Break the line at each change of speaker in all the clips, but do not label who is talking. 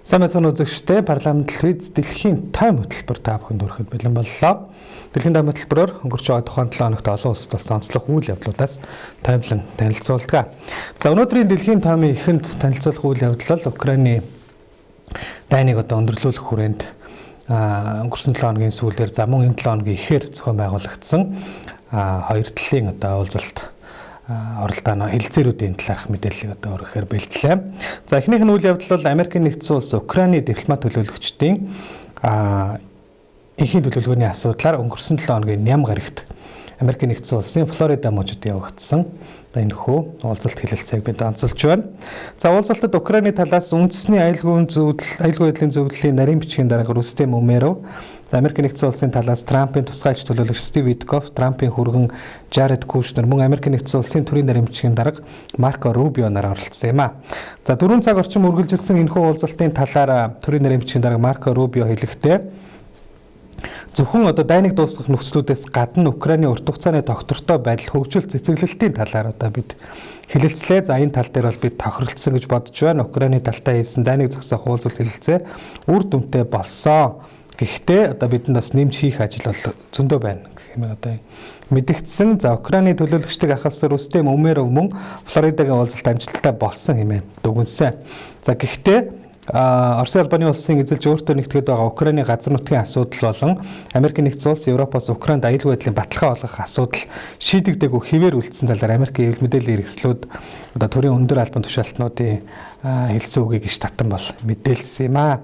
Самцон үзэгчтэй парламент телевиз дэлхийн тайм хөтөлбөр та бүхэнд хүрэхэд бэлэн боллоо. Дэлхийн тайм хөтөлбөрөөр өнгөрч байгаа тухайн 7 хоногт олон улсад болсон онцлог үйл явдлуудаас таймлан танилцуулдаг. За өнөөдрийн дэлхийн таймын эхэнд танилцуулах үйл явдал бол Украины дайныг өндөрлүүлэх хүрээнд өнгөрсөн 7 хоногийн сүүлээр за мөн энэ 7 хоногийн ихээр зохион байгуулагдсан хоёр талын уулзалт оролдооно хэлэлцээрүүдийн талаарх мэдээллийг өөрөөр бэлтлээ. За эхнийх нь үйл явдал бол Америкийн нэгдсэн улс Украины дипломат төлөөлөгчдийн эхийн төлөвлөгөөний асуудлаар өнгөрсөн 7 хоногийн ням гарагт Америкийн нэгдсэн улсын Флорида мужид явагдсан энэхүү уулзалт хэлэлцээг бид онцолж байна. За уулзалтад Украины талаас үндэсний аюулгүй байдлын зөвлөлийн нарийн бичгийн дарга Рустем Умеров, Америкийн нэгдсэн улсын талаас Трампын тусгайлч төлөөлөгч Стив Витков, Трампын хүргэн Жаред Кушнер, мөн Америкийн нэгдсэн улсын төрийн нарийн бичгийн дарга Марко Рубио нар оролцсон юм а. За 4 цаг орчим үргэлжилсэн энэхүү уулзалтын талаар төрийн нарийн бичгийн дарга Марко Рубио хэлэхдээ зөвхөн дайныг дуусгах нөхцлүүдээс гадна Украины урт хугацааны тогтвортой байдал хөгжил цэцэглэлтийн талаар бид хэлэлцлээ. За энэ тал дээр бол бид тохиролцсон гэж бодож байна. Украины талтай хийсэн дайныг зогсоох уулзалт хэлэлцээ үр дүнтэй болсон. Гэхдээ бидэнд бас нэмж хийх ажил бол зөндөө байна гэх юм мэдэгдсэн. За Украины төлөөлөгчдийг ахалсан Рустем Умеров мөн Флоридагийн уулзалт амжилттай болсон хэмээн дүгнсэн. За гэхдээ Оросын албаны улсын эзэлж өөртөө нэгтгэж байгаа Украины газар нутгийн асуудал болон Америкийн нэгдсэн улс Европоос Украинд аюулгүй байдлын баталгаа олгох асуудал шийдэгдээгүй хэвээр үлдсэн талаар Америкийн хэвлэл мэдээллийн хэрэгслүүд төрийн өндөр албан тушаалтнуудын хэлсэн үгийг иш татан бол мэдээлсэн юм а.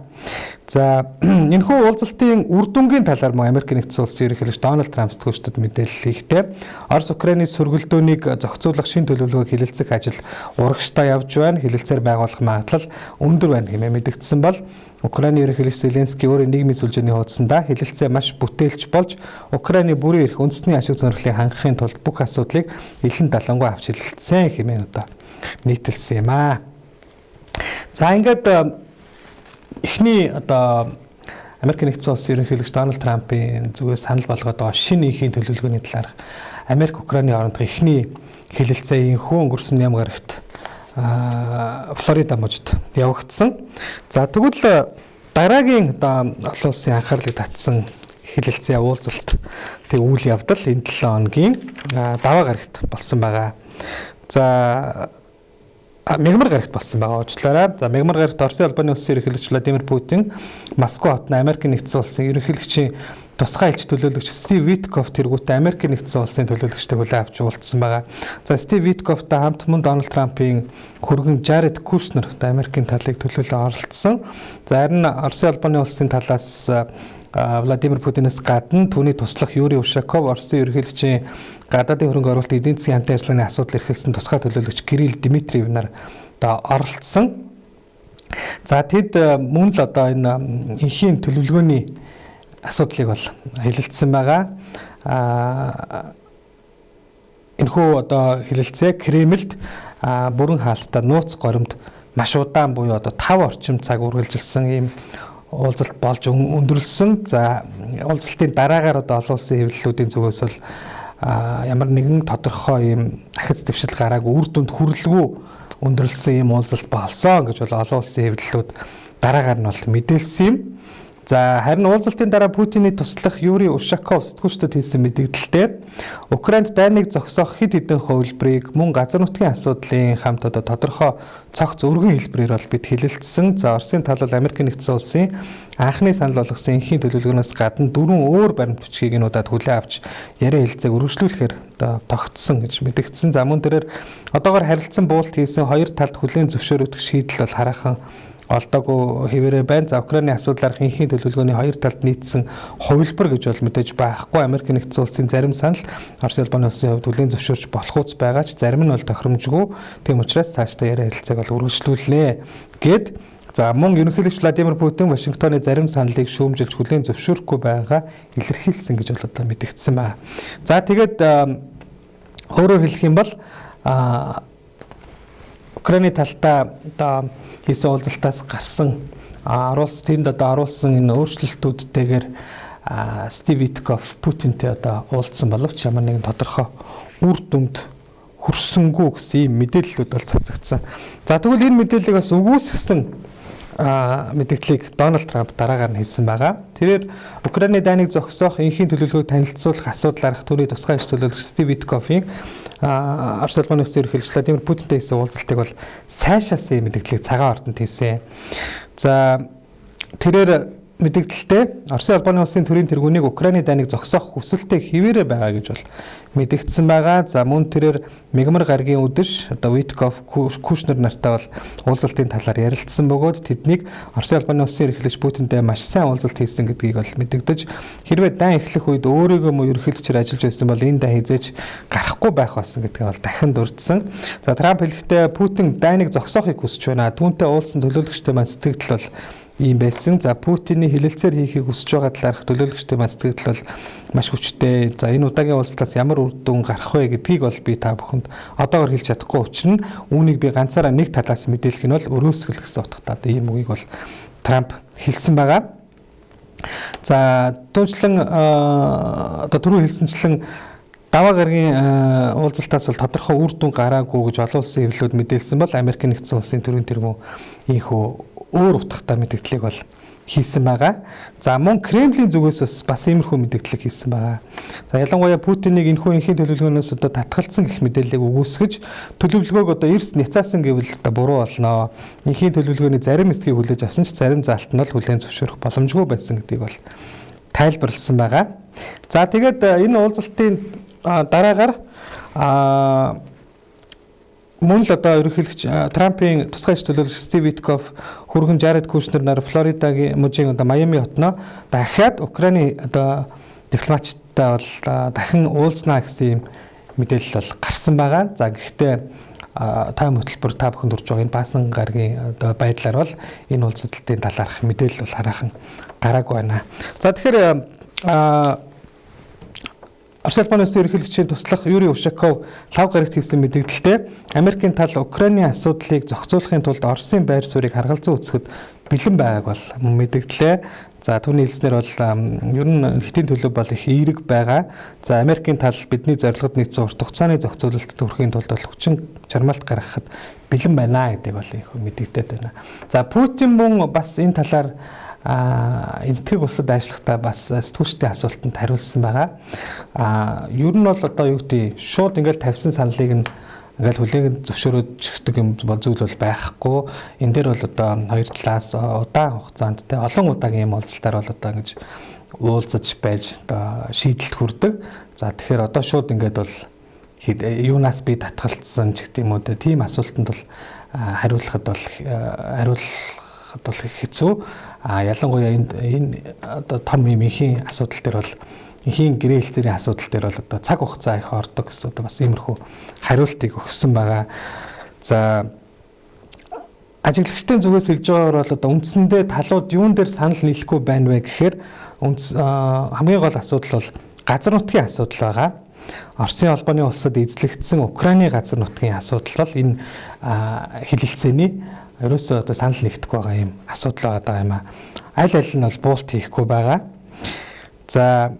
За энэхүү уулзалтын үр дүнгийн талаар мөн Америкийн нэгдсэн улсын ерөнхийлөгч Дональд Трамп сэтгүүлчдэд мэдээлэл хийхдээ Орос Украины сөргөлдөөнийг зохицуулах шин төлөвлөгөөг хэлэлцэх ажил урагштай явж байна. Хэлэлцээр байгуулах магадлал өндөр байна хэмээн мэдэгдсэн бол Украины ерөнхийлөгч Зеленский өөрийн нийгмийн сүлжээний хуудсандаа хэлэлцээ маш бүтээлч болж Украины бүрийн эрх үндэсний ашиг сонирхлыг хангахын тулд бүх асуудлыг илэн далангуй авч хэлэлцсэн хэмээн нийтэлсэн юм а. За ингээд эхний Америкийн нэгдсэн улсын ерөнхийлөгч Дональд Трампын зүгээс санал болгоод байгаа шинэ эхийн төлөвлөгөөний талаар Америк Украины хоорондох эхний хэлэлцээ энэхүү өнгөрсөн ням гарагт Флорида мужид явагдсан. За тэгвэл дараагийн олон улсын анхаарлыг татсан хэлэлцээ уулзалт үйл явдал энэ 7 хоногийн даваа гарагт болсон байгаа. За мягмар гарагт болсон байгаа уучлаарай. За мягмар гарагт Оросын албаны улсын ерөнхийлөгч Владимир Путин Москва хотод Америкийн нэгдсэн улсын ерөнхийлөгчийн тусгай элч төлөөлөгч Стив Витков тэргүүтээ Америкийн нэгдсэн улсын төлөөлөгчтэй хүлээн авч уулзсан байгаа. За Стив Витковтай хамт мөн Дональд Трампын хүргэн Жаред Кушнер Америкийн талыг төлөөлөн оролцсон. За харин Оросын албаны улсын талаас Владимир Путинээс гадна түүний туслах Юрий Ушаков, Оросын ерөнхийлөгчийн гадаадын хөрөнгө оруулалт эдийн засгийн хамтын ажиллагааны асуудал эрхэлсэн тусгай төлөөлөгч Кирилл Дмитриев нар оролцсон. За тэд мөн л энэ эхийн төлөвлөгөөний асуудлыг бол хэлэлцсэн байгаа. Энэхүү хэлэлцээ Кремльд бүрэн хаалттай нууц горимд маш удаан буюу 5 орчим цаг үргэлжилсэн ийм уулзалт болж өндөрлсөн. За уулзалтын дараагаар олон улсын хэвлэлүүдийн зүгээс бол ямар нэгэн тодорхой ийм ахиц дэвшил гараагүй үр дүнд хүрэлгүй өндөрлсөн ийм уулзалт болсон гэж бол олон улсын хэвлэлүүд дараагаар нь бол мэдээлсэн юм. За харин уулзалтын дараа Путиний туслах Юрий Ушаков сэтгүүлчдэд хийсэн мэдээлэлдээ Украинд дайныг зогсоох хэд хэдэн хувилбарыг мөн газар нутгийн асуудлын хамт тодорхой цогц өргөн хэлбэрээр бол бид хэлэлцсэн. За Оросын тал бол Америкийн нэгдсэн улсын анхны санал болгосон эхийн төлөвлөгөөнөөс гадна 4 өөр баримт бичгийг нүдэд хүлээн авч яриа хэлцээг үргэлжлүүлэхээр тогтсон гэж мэдэгдсэн. За мөн тэрээр одоогоор харилцан буулт хийсэн хоёр талд хүлээн зөвшөөрөгдөх шийдэл бол хараахан олдоогүй хэвээрээ байна. За Украины асуудлаарх эхийн төлөвлөгөөний хоёр талд нийцсэн хувилбар гэж бол мэдээж байхгүй. Америкийн нэгдсэн улсын зарим санал Оросын албаны улсын хувьд хүлээн зөвшөөрч болох үс байгаа ч зарим нь бол тохиромжгүй. Тийм учраас цаашдаа яриа хэлцээг бол үргэлжлүүлнэ гэд. За мөн ерөнхийлөгч Владимир Путин Вашингтоны зарим саналыг шүүмжилж хүлээн зөвшөөрөхгүй байгаа илэрхийлсэн гэж бол мэдэгдсэн байна. За тэгээд өөрөөр хэлэх юм бол Украины талтай хийсэн уулзалтаас гарсан тэнд оруулсан энэ өөрчлөлтүүдтэйгээр Стив Витков Путинтэй уулзсан боловч ямар нэгэн тодорхой үр дүнд хүрсэнгүй гэсэн ийм мэдээллүүд бол цацагдсан. За тэгвэл энэ мэдээллийг бас үгүйсгэсэн мэдээллийг Дональд Трамп дараагаар нь хэлсэн байгаа. Тэрээр Украины дайныг зогсоох энхийн төлөвлөгөөг танилцуулах асуудал арга түүний тусгай иш төлөөлөгч Стив Виткоффийн Орос улбаны улсын ерөнхийлөгч Владимир Путинтэй хийсэн уулзалтыг бол сайшаасан мэдээллийг цагаан ордонд хийсэн. За тэрээр мэдээлэлтэй Оросын улбаны улсын төрийн тэргүүнийг Украины дайныг зогсоох хүсэлтэй хэвээрээ байгаа гэж бол мэдэгдсэн байгаа. За мөн тэрээр мигмар гаргийн өдөш одоо Виткофф Кушнер нартай бол уулзалтын талаар ярилцсан бөгөөд тэднийг Оросын улбаны улсын ерөнхийлөгч Путинтэй маш сайн уулзалт хийсэн гэдгийг бол мэдэгдэж хэрвээ дан эхлэх үед өөрийгөө мөн ерөнхийлөгчөөр ажиллаж байсан бол энэ дан хизээж гарахгүй байх болсон гэдгийг бол дахин дурдсан. За Трамп хэлэхдээ Путин дайныг зогсоохыг хүсэж байна. Түүнтэй уулзсан төлөөлөгчтэй маань сэтгэл бол ийм байсан. За Путиний хилэлцээр хийхийг хүсэж байгаа талаарх төлөөлөгчтэй маань сэтгэл бол маш хүчтэй. За энэ удаагийн уулзалтаас ямар үр дүн гарах вэ гэдгийг бол би та бүхэнд одоогор хэлж чадахгүй учраа үүнийг би ганцаараа нэг талаас мэдээлэх нь бол өрөөсгөл гэсэн утгатай ийм үгийг бол Трамп хэлсэн байгаа. За түүнчлэн одоо түрүү хэлсэнчлэн даваа гарагийн уулзалтаас бол тодорхой үр дүн гараагүй гэж олон улсын хэвлэлүүд мэдээлсэн бол Америк нэгдсэн улсын төрийн тэргүүн ийхүү өөр утгатай мэдээллийг бол хийсэн байгаа. За мөн Кремлийн зүгээс бас иймэрхүү мэдээлэл хийсэн байгаа. За ялангуяа Путиныг энэхүү энхийн төлөвлөгөөнөөс одоо татгалцсан гэх мэдээллийг өгөөсгөж төлөвлөгөөг одоо эрс няцаасан гэвэл одоо буруу болно. Энхийн төлөвлөгөөний зарим хэсгийг хүлээж авсан ч зарим заалт нь бол хүлээн зөвшөөрөх боломжгүй байсан гэдгийг бол тайлбарласан байгаа. За тэгээд энэ уулзалтын дараагаар мөн л одоо ерөнхийлөгч Трампын тусгай иш төлөөлөгч Стив Виткофф хүргэн Жаред Кушнер нар Флоридагийн мужийн одоо Майами хотноо дахиад Украины одоо дипломаттай бол дахин уулзнаа гэсэн юм мэдээлэл бол гарсан байгаа. За гэхдээ тайм хөтөлбөр та бүхэнд хүрч байгаа энэ баасан гаргийн одоо байдлаар бол энэ уулзалтын талаарх мэдээлэл бол хараахан гараагүй байна. За тэгэхээр Оросын улбаны улсын ерөнхийлөгчийн туслах Юрий Ушаков лав гарагт хийсэн мэдээлэлтэй Америкийн тал Украины асуудлыг зохицуулахын тулд Оросын байр суурийг харгалзан үүсгэхэд бэлэн байгааг бол мэдээллээ. За түүний хэлснээр бол ер нь эрхтийн төлөв бол их эерэг байгаа. За Америкийн тал бидний зорилгод нийцсэн урт хугацааны зохицуулалтад хүрэхийн тулд бол хүчин чармаалт гаргахад бэлэн байна гэдгийг бол их мэдэгдээд байна. За Путин мөн бас энэ талаар энтгэг улсад ажиллахдаа бас сэтгүүлчдийн асуултанд хариулсан байгаа. Ер нь бол одоо юу гэдэг шууд ингээл тавьсан саналыг нь ингээл хүлээн зөвшөөрөжчихдэг юм бол зүйл бол байхгүй. Энэ дээр бол одоо хоёр талаас удаан хугацаанд те олон удаагийн юм уулзалтаар бол одоо ингэж уулзаж байж одоо шийдэлд хүрдэг. За тэгэхээр одоо шууд ингээд бол юунаас би татгалцсан ч гэдэг юм уу тийм асуултанд бол хариулахад бол хэцүү. Ялангуяа энэ одоо том юм ихийн асуудал дээр бол ихийн гэрээ хэлцээрийн асуудал дээр бол одоо цаг хугацаа их ордог гэсэн одоо бас иймэрхүү хариултыг өгсөн байгаа. За ажиглагчдын зүгээс хэлж байгаагаар бол одоо үндсэндээ талууд юун дээр санал нийлэхгүй байна вэ гэхээр хамгийн гол асуудал бол газар нутгийн асуудал байгаа. Оросын улбаны улсад эзлэгдсэн Украины газар нутгийн асуудал бол энэ хилэлцээний ерөөсөө одоо санал нэгдэхгүй байгаа юм асуудал байгаа юм аа. Аль аль нь бол буулт хийхгүй байгаа. За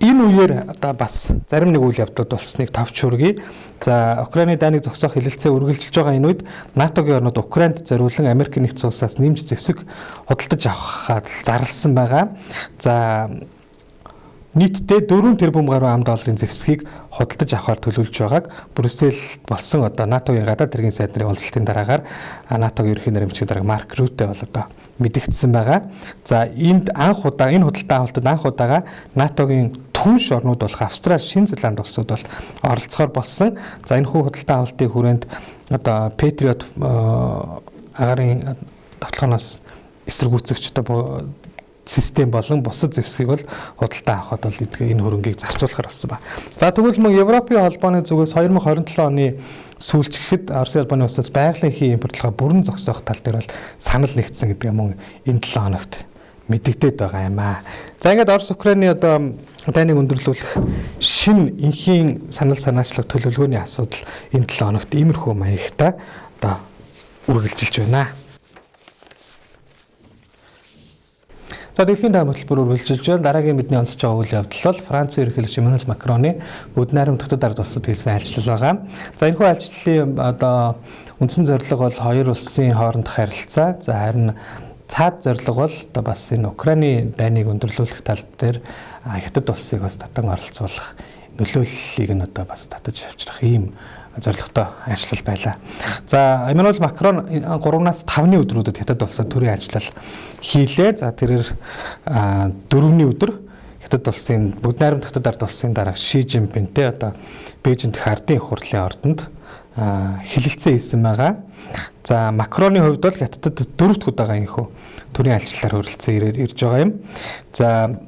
энэ үеэр одоо бас зарим нэг үйл явдлууд болсныг товч хүргэе. За Украины дайныг зогсоох хилэлцээ үргэлжилж байгаа энэ үед НАТОгийн орнууд Украинд зориулан Америк нэгдсэн улсаас нэмж зэвсэг худалдаж авахад зарласан байгаа. За нийтдээ 4 тэрбум гаруй $1 зэвсгийг худалдаж авахар төлөвлөж байгааг Брюссел болсон одоо НАТОгийн гадаад хэргийн сайд нарын уулзалтын дараагаар НАТОгийн ерөнхий нарийн дарга Марк Рюте бол одоо мэдэгдсэн байгаа. За энэ худалдаа авалтад анх удаага НАТОгийн түнш орнууд болох Австрали, Шинэ Зеланд улсууд бол оролцохоор болсон. За энэ худалдаа авалтын хүрээнд одоо Patriot агарын давталгаанаас эсэргүүцэгч одоо систем болон бусад зэвсгийг бол худалдаа авахад бол энэ хөрөнгийг зарцуулахар болсон ба. За тэгвэл мөн Европын холбооны зүгээс 2027 оны сүүлчгэхэд Оросын улбаны улсаас байгалийн эхийн импортлогоо бүрэн зогсоох тал дээр бол санал нэгдсэн гэдэг юм энэ 7 хоногт мэдэгдээд байгаа юм аа. За ингээд Орос Украины одоо дайныг өндөрлүүлэх шинэ энхийн санал санаачлах төлөвлөгөөний асуудал энэ 7 хоногт иймэрхүү маягтай одоо үргэлжилж байна. За дэлхийн даам хөтөлбөр үргэлжилж байна. Дараагийн бидний онцлж байгаа үйл явдал бол Францын ерөнхийлөгч Эммануэл Макроны бүгд найрамдагчдад ард тусад хийсэн альчлал байгаа. За энэхүү альчлалын одоо үндсэн зорилго бол хоёр улсын хоорондох харилцаа. За харин цаад зорилго бол одоо бас энэ Украины дайныг өндөрлүүлэх тал дээр хятад улсыг бас татан оролцуулах нөлөөллийг нь одоо бас татаж авчрах ийм зорилготой ажиллал байлаа. За Эммануэл Макрон 3-5 өдрүүдэд хятад улсад төрийн ажиллал хийлээ. За тэрээр 4-ний өдөр хятад улсын бүгд найрамд хятад ард улсын дарга Ши Жинпинтэй одоо Бээжинд ардын их хурлын ордонд хэлэлцээ хийсэн байгаа. За Макроны хувьд бол хятадд 4 дахь удаага инхүү төрийн альчлалаар хүрэлцэн ирж байгаа юм. За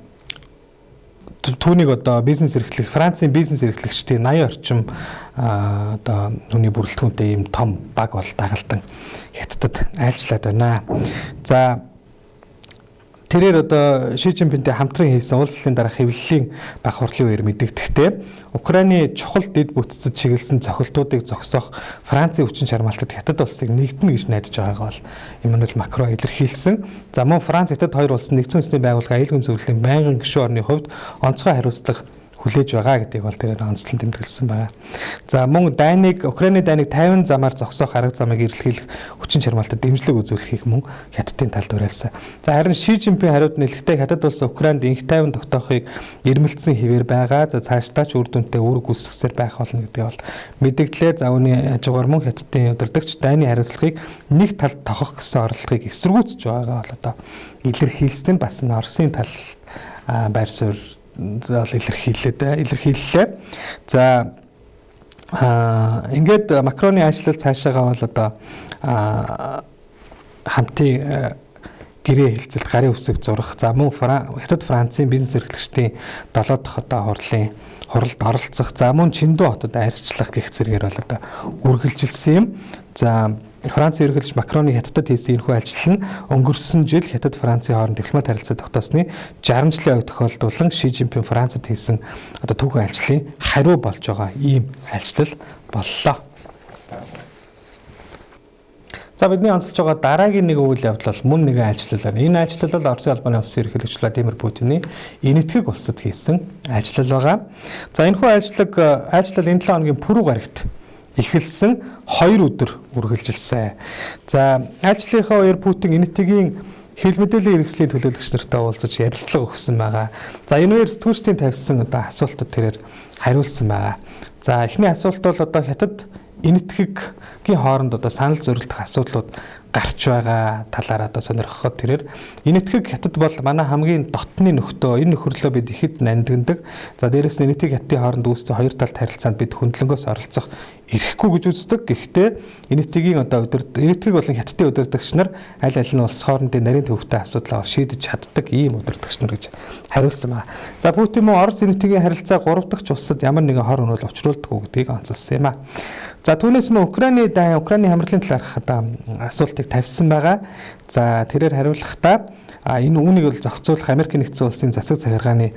түүнийг одоо Францын бизнес эрхлэгчдийн 80 орчим одоо түүний бүрэлдэхүүнтэй ийм том баг бол дагалдан хятадд айлчлаад байна. За тэрээр одоо Ши Жинпинтэй хамтран хийсэн уулзлалын дараах хэвлэлийн баг хурлын үеэр мэдэгдэхдээ Украины чухал дэд бүтцэд чиглэсэн цохилтуудыг зогсоох Францын хүчин чармаалтад хятад улсыг нэгдэнэ гэж найдаж байгаагаа бол Эммануэл Макрон илэрхийлсэн. За мөн Франц хятад хоёр улс нэгдсэн үндэсний байгууллага аюулгүй зөвлөлийн байнгын гишүүн орны хувьд онцгой хариуцлага хүлээж байгаа гэдгийг бол тэрээр онцлон тэмдэглэсэн байна. За мөн Украины дайныг 50 замаар зогсоох арга замыг эрэлхийлэх хүчин чармаалтад дэмжлэг үзүүлэхийг мөн хятадын талд уриалсан. За харин Ши Жинпин хариуд нэлэхдээ хятад улс Украинд инх тайван тогтоохыг эрмэлзсэн хэвээр байгаа. За цаашдаа ч үр дүнтэй үүрэг гүйцэтгсээр байх болно гэдгийг бол мэдэгдлээ. За үүний хажуугаар мөн хятадын удирдагч дайны хариуцлагыг нэг талд тохох гэсэн орлогыг эсэргүүцэж байгаа бол одоо илэрхийлсэн нь бас н Оросын тал байр суурь илэрхийллээ. За ингээд Макроны ажил цаашаагаа бол одоо хамтын гэрээ хэлцэлд гарын үсэг зурах. За мөн хятад Францын бизнес эрхлэгчдийн 7 дахь одоо хуралд оролцох. За мөн Чиндүү хотод арилжлах гэх зэрэгээр бол одоо үргэлжилсэн юм. За Францын ерөнхийлөгч Макроны хятадд хийсэн энэхүү ажил нь өнгөрсөн жил хятад Францын хооронд дипломат харилцаа тогтоосны 60 жилийн ой тохиолдуулан Ши Жинпин Францад хийсэн одоо түүхэн ажлын хариу болж байгаа ийм ажил боллоо. За бидний онцолж байгаа дараагийн нэг үйл явдал бол мөн нэгэн ажил байна. Энэ ажил бол Оросын албаны улсын ерөнхийлөгч Владимир Путины энэтхэг улсад хийсэн ажил байгаа. За энэхүү ажил энэ 7 хоногийн пүрэв гарагт эхэлсэн 2 өдөр үргэлжилсэн. За ажлынхаа үеэр Путин энэтхэгийн хил мэдээллийн хэрэгслийн төлөөлөгч нартай уулзаж ярилцлага өгсөн байгаа. За энэ үеэр сэтгүүлчдийн тавьсан одоо асуултууд тэрээр хариулсан байгаа. За эхний асуулт бол одоо хятад энэтхэгийн хооронд одоо санал зорилтох асуудлууд гарч байгаа талаар одоо сонирхоход тэрээр энэтхэг хятад бол манай хамгийн дотны нөхдөө. Энэ нөхөрлөө бид ихэд нандиндаг. За дээрэс нь энэтхэг хятадын хооронд үүссэн хоёр талт харилцаанд бид хөндлөнгөөс оролцох ирэхгүй гэж үздэг. Гэхдээ энэтхэгийн одоо энэтхэг болон хятадын удирдагч нар аль нь улс хоорондын нарийн төвтэй асуудлаа шийдэж чаддаг ийм удирдагч нар гэж хариулсан байна. За Путин мөн Орос энэтхэгийн харилцаа 3 дахь улсад ямар нэгэн хор өнөөл учруулдаг гэдгийг онцолсон юм а. За түүнээс мөн Украины хамрлын талаарх одоо асуултыг тавьсан байгаа. За тэрээр хариулахдаа энэ үүнийг бол зохицуулах Америк нэгдсэн улсын засаг захиргааны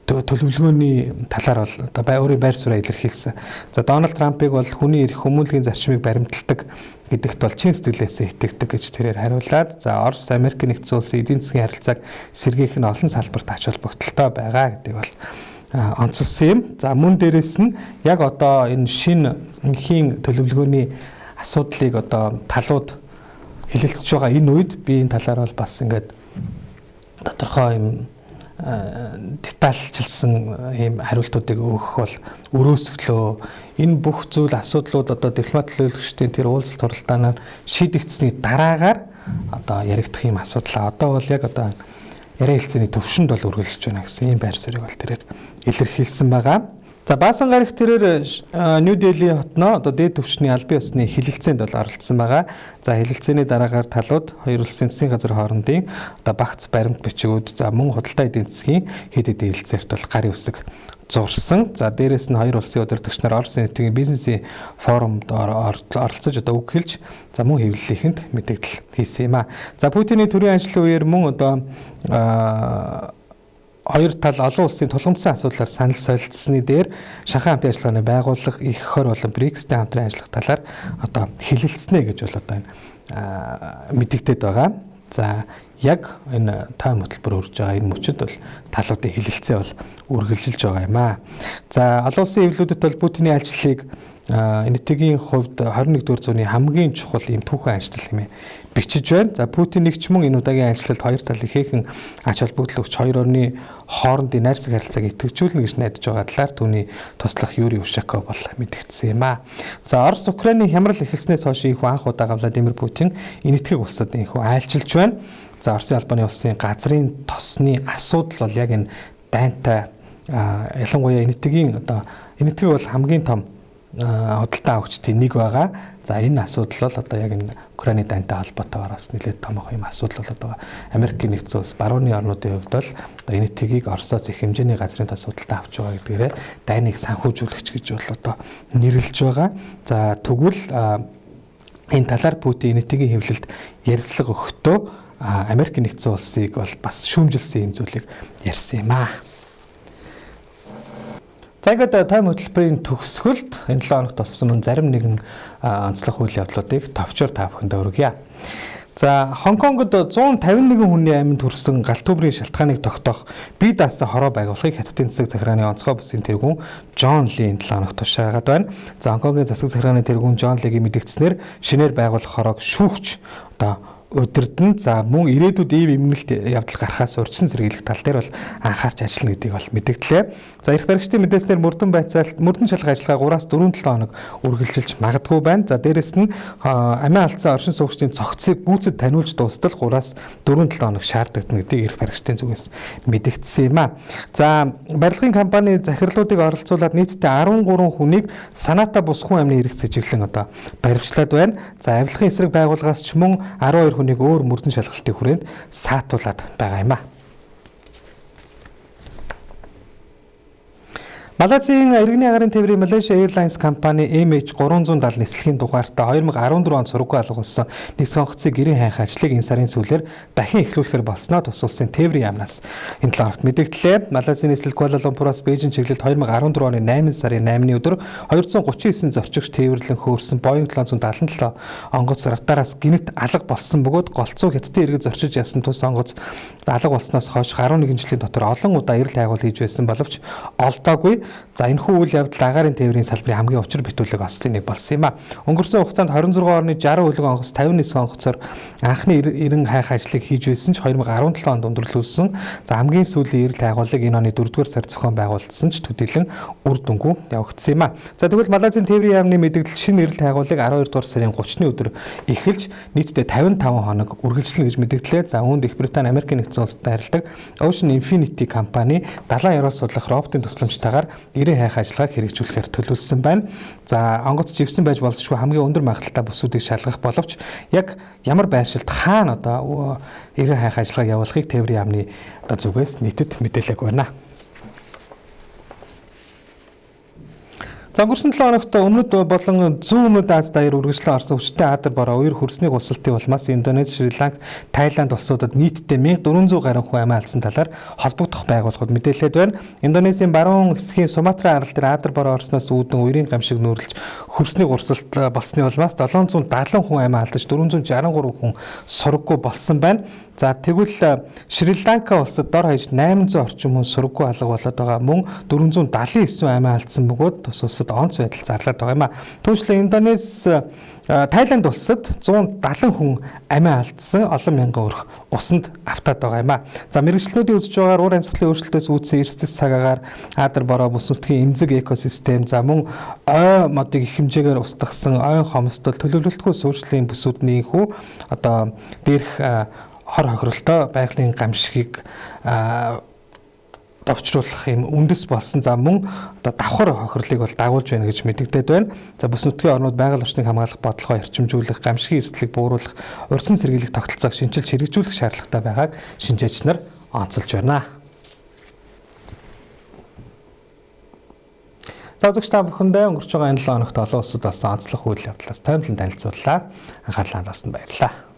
төлөвлөгөөний талаар бол одоо өөрийн байр сууриа илэрхийлсэн. За Дональд Трампыг бол хүний эрх хүмүүнлэгийн зарчмыг баримталдаг гэдэгт бол чин сэтгэлээсээ итгэдэг гэж тэрээр хариулаад за Орос Америк нэгдсэн улсын эдийн засгийн харилцааг сэргээх нь олон салбарт ач холбогдолтой байгаа гэдэг бол онцлсан юм. За мөн дээрэс нь яг одоо энэ шинэ энхийн төлөвлөгөөний асуудлыг одоо талууд хэлэлцэж байгаа энэ үед би энэ талаар бол бас ингээд тодорхой юм детальчилсан ийм хариултуудыг өгөх бол өрөөсгөлөө. Энэ бүх зүйл асуудлууд одоо дипломат төлөөлөгчдийн тэр уулзалт хуралдаанаар шийдэгдсэний дараагаар одоо яригдах ийм асуудлаа. Одоо бол яг одоо яриа хэлцээний төвшөнд бол үргэлжлэж байна гэсэн ийм байр суурийг бол тэрээр илэрхийлсэн байгаа. За Баасан гарагт тэрээр Нью Дели хотноо одоо дээд түвшний албан ёсны хэлэлцээнд бол оролцсон байгаа. За хэлэлцээний дараагаар талууд хоёр улсын засгийн газар хоорондын одоо багц баримт бичгүүд за мөн худалдаа эдийн засгийн хэд хэдэн хэлэлцээрт бол гарын үсэг зурсан. За дээрэс нь хоёр улсын удирдагч нар Орос энэтхэгийн бизнесийн форумд оролцож одоо үг хэлж за мөн хэвлэлийнхэнд мэдээлэл хийсэн юм а. За Путины төрийн ажлын үеэр мөн одоо хоёр тал олон улсын тулгымцсан асуудлаар санал солилцсны дээр Шанхай хамтын ажиллагааны байгууллага их хор болон БРИКС-тэй хамтран ажиллах талаар одоо хэлэлцэнэ гэж бол одоо энэ мэдэгдээд байгаа. За яг энэ тайм хөтөлбөр үрж байгаа энэ мөчөд бол талуудын хэлэлцээ бол үргэлжилж байгаа юм аа. За олон улсын хэвлэлүүдэд бол Путины ажлыг энэтхэгийн хувьд 21-р зууны хамгийн чухал ийм түүхэн ажил хэмээн бичиж байна. За Путин нэгч мөн энэ удаагийн ажлалд хоёр тал ихээхэн ач холбогдол өгч хоёр орны хоорондын найрсаг харилцааг идэвхжүүлнэ гэж найдаж байгаа талаар түүний туслах Юрий Ушаков бол мэдгдсэн юм аа. За Орос Украины хямрал эхэлснээс хойш их анх удаага Владимир Путин энэтхэг улсад инхүү айлчилж байна. За Оросын албаны улсын газрын тосны асуудал бол яг энэ дайнтай ялангуяа энэтхэгийн энэтхэг бол хамгийн том худалдан авагчдын нэг байгаа. За энэ асуудал бол одоо яг энэ Украины дайнтай холбоотойгоор бас нэлээд том юм асуудал болоод байгаа. Америкийн нэгдсэн улс барууны орнуудын хувьд бол одоо энэтхэгийг Оросоос их хэмжээний газрын тос худалдан авч байгаа гэдгээрээ дайныг санхүүжүүлэгч гэж бол одоо нэрлэж байгаа. За тэгвэл энэ талаар Путин энэтхэгийн хэвлэлд ярилцлага өгөхдөө Америкийн нэгдсэн улсыг бол бас шүүмжилсэн юм зүйлийг ярьсан юм аа. За ингээд тайм хөтөлбөрийн төгсгөлд энэ 7 хоногт болсон зарим нэгэн онцлог үйл явдлуудыг товчоор та бүхэндээ өргөе. За Хонконгод 151 хүний амьд хүрсэн галтүбрийн шалтгааныг тогтоох бие даасан хороо байгуулахыг Хятадын засаг захиргааны онцгой бүсийн тэргүүн Джон Ли 7 хоногт тушаагаад байна. За Хонконгийн засаг захиргааны тэргүүн Джон Лигийн мэдгдснээр шинээр байгуулах хороог шүүгч одоо удирдан за мөн ирээдүйд ийм эмгэнэлт явдал гарахаас урьдчилан сэргийлэх тал дээр бол анхаарч ажиллана гэдгийг бол мэдгдлээ. За эрх баригчдын мэдээснээр мөрдөн шалгах ажиллагаа 3-4 хоног үргэлжилж магадгүй байна. За дээрэс нь амиа алдсан оршин суугчдын цогцыг гүйцэд таниулж дуустал 3-4 хоног шаардагдана гэдгийг эрх баригчдын зүгээс мэдгдсэн юм а. За барилгын компани захирлуудыг оролцуулаад нийтдээ 13 хүнийг санаатаа бус хүн амны эрх сэжиглэн одоо баривчлаад байна. За авилгын эсрэг байгууллагаас ч мөн 12 хүнийг өөр мөрдөн шалгалтын хүрээнд саатуулаад байгаа юм а. Малайзийн иргэний агарын тээврийн Malaysia Airlines компани MH370 нислэгийн дугаартай 2014 онд сургуу алгуулсан нэг сонгогцыг гэрийн хайх ажлыг энэ сарын сүүлээр дахин эхлүүлэхээр болсноо тус улсын тээврийн яамнаас энэ 7 хоногт мэдэгдлээ. Малайзийн нислэг Куала Лумпураас Бээжин чиглэлд 2014 оны 8 сарын 8-ны өдөр 239 зорчигч тээвэрлэн хөөрсөн Boeing 777 онгоц радараас гинт алга болсон бөгөөд голцоо Хятадын иргэд зорчиж явсан тус онгоц алга болсноос хойш 11 жилийн дотор олон удаа эрэл хайгуул хийж байсан боловч олдоогүй. За энэхүү үйл явдал агаарын тээврийн салбарын хамгийн учир битүүлэг ослын нэг болсон юм а. Өнгөрсөн хугацаанд 26 орны 60 хөлөг онгоц 59 онгоцоор анхны эрен хайх ажлыг хийж байсан ч 2017 онд өндөрлүүлсэн. За хамгийн сүүлийн эрэл хайгуулыг энэ оны 4-р сард зохион байгуулсан ч төдийлөн үр дүнгүй явагдсан юм а. За тэгвэл Малайзийн тээврийн яамны мэдээлэл шинэ эрэл хайгуулыг 12-р сарын 30-ны өдөр эхэлж нийтдээ 55 хоног үргэлжлэнэ гэж мэдээллээ. За үүнд Их Британи, Америкийн нэгдсэн улсад байрладаг Ocean Infinity компани далайн яваа судлах роботын тусламжтайгаар ирээ хайх ажиллагааг хэрэгжүүлэхээр төлөвлөсөн байна. За онгоц живсэн байж болзошгүй хамгийн өндөр магадлалтай бүсүүдийг шалгах боловч яг ямар байршилд хаана одоо ирээ хайх ажиллагааг явуулахыг тээврийн яамны одоо зүгээс нийтэд мэдээлэг байна. За өнгөрсөн 7 хоногт өмнөд болон зүүн өмнөд Аз даяар үргэлжлэн орсон хүчтэй Адар бороо үер хөрсний гусалтын улмаас Индонез, Шри Ланк, Тайланд улсуудад нийтдээ 1400 гаруй хүн амиа алдсан талаар холбогдох байгууллагууд мэдээлээд байна. Индонезийн баруун хэсгийн Суматра арал дээр Адар бороо орсноос үүдэн үерийн гамшиг нүүрлж хөрсний гурсалт болсны улмаас 770 хүн амиа алдаж 463 хүн сургаггүй болсон байна. За тэгвэл Шри Ланка улсад дор хаяж 800 орчим хүн сургаггүй алга болоод байгаа. Мөн 479 амиа алдсан бөгөөд тус улсад онц байдал зарлаад байгаа юм а. Түүнчлэн Индонез, Тайланд улсад 170 хүн амиа алдсан, олон мянган өрх усанд автаад байгаа юм а. За мэргэжлүүдийн үзэж байгаагаар уур амьсгалын өөрчлөлтөөс үүдсэн эрсдэс цагаагаар Адар бороо бүс нутгийн эмзэг экосистем за мөн ой модыг их хэмжээгээр устгасан ой хомсдол төлөвлөлтгүй суурьшлын бүсүүд нэгхүү одоо дээрх хор хохиролтой байгалийн гамшигыг товчруулах юм үндэс болсон за мөн одоо давхар хохирлыг бол дагуулж байна гэж мэдэгдээд байна. За бүс нутгийн орнууд байгаль орчныг хамгаалах бодлогоо эрчимжүүлэх, гамшигын эрсдлийг бууруулах, урьдчилан сэргийлэх тогтолцоог шинжилж хэрэгжүүлэх шаардлагатай байгааг шинжээч нар онцолж байна. За үзэгч та бүхэндээ өнгөрч байгаа энэ 7 хоногт олон улсад болсон онцлог үйл явдлаас тоймлон танилцууллаа. Анхаарлаа хандуулсанд баярлалаа.